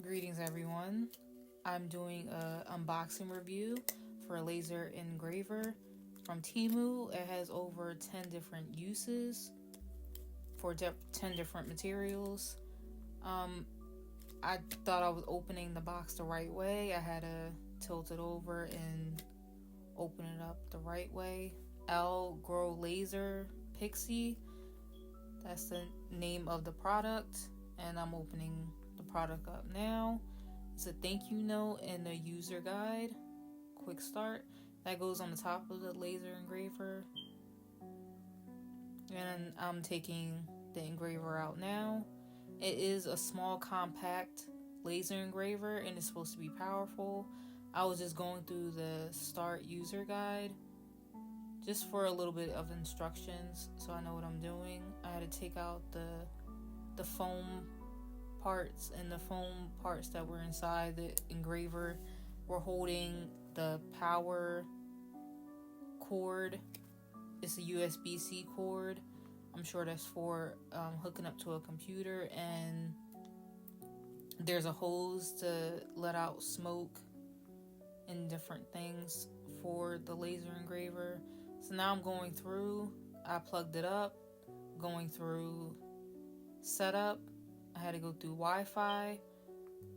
Greetings everyone. I'm doing a unboxing review for a laser engraver from Temu. It has over 10 different uses for 10 different materials. I thought I was opening the box the right way. I had to tilt it over and open it up the right way. Grow Laser Pixie. That's the name of the product, and I'm opening the product up now. It's a thank you note and a user guide. Quick start. That goes on the top of the laser engraver. And I'm taking the engraver out now. It is a small, compact laser engraver, and it's supposed to be powerful. I was just going through the start user guide just for a little bit of instructions so I know what I'm doing. I had to take out the foam parts, and the foam parts that were inside the engraver were holding the power cord. It's a USB-C cord. I'm sure that's for hooking up to a computer, and there's a hose to let out smoke and different things for the laser engraver. So now I'm going through. I plugged it up, going through setup. I had to go through Wi-Fi,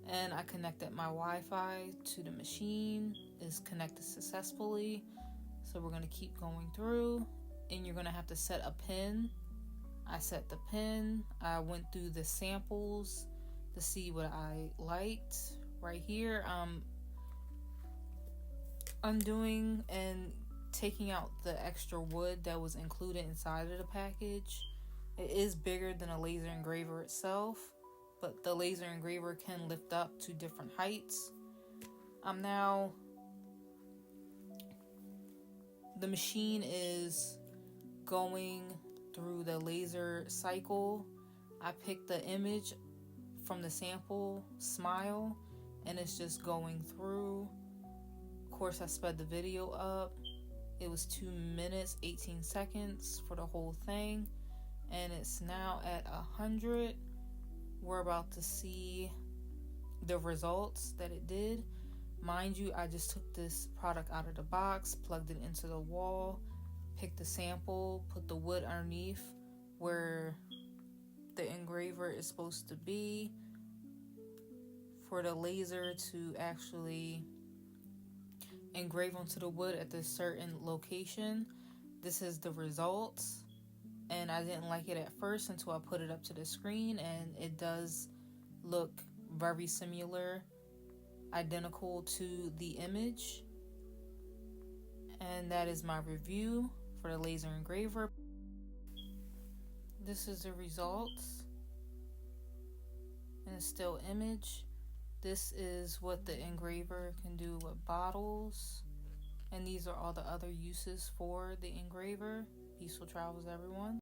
and I connected my Wi-Fi to the machine. It's connected successfully. So we're going to keep going through, and you're going to have to set a pin. I set the pin. I went through the samples to see what I liked. Right here, undoing and taking out the extra wood that was included inside of the package. It is bigger than a laser engraver itself, but the laser engraver can lift up to different heights. The machine is going through the laser cycle. I picked the image from the sample, Smile, and it's just going through. Of course, I sped the video up. It was 2 minutes 18 seconds for the whole thing, and it's now at 100. We're about to see the results that it did. Mind you, I just took this product out of the box, plugged it into the wall, picked the sample, put the wood underneath where the engraver is supposed to be for the laser to actually engrave onto the wood at this certain location. This is the results, and I didn't like it at first until I put it up to the screen, and it does look very similar, identical to the image. And that is my review for the laser engraver. This is the results in a still image. This is what the engraver can do with bottles, and these are all the other uses for the engraver. Peaceful travels, everyone.